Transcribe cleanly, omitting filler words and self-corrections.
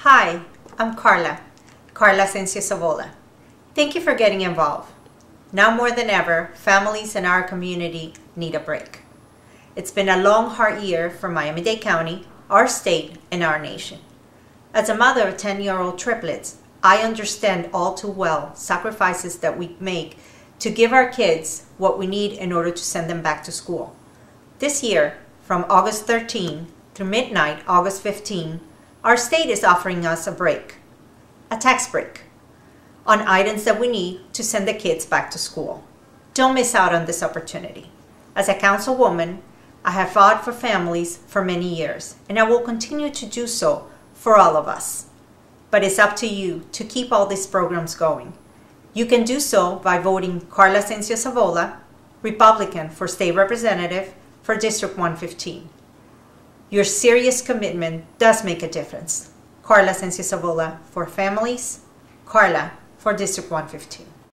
Hi, I'm Carla Asencio Savola. Thank you for getting involved. Now more than ever, families in our community need a break. It's been a long, hard year for Miami-Dade County, our state, and our nation. As a mother of 10-year-old triplets, I understand all too well sacrifices that we make to give our kids what we need in order to send them back to school. This year, from August 13 through midnight, August 15, our state is offering us a break, a tax break, on items that we need to send the kids back to school. Don't miss out on this opportunity. As a councilwoman, I have fought for families for many years, and I will continue to do so for all of us. But it's up to you to keep all these programs going. You can do so by voting Carla Asencio Savola, Republican for State Representative for District 115. Your serious commitment does make a difference. Carla Asencio Savola for families, Carla for District 115.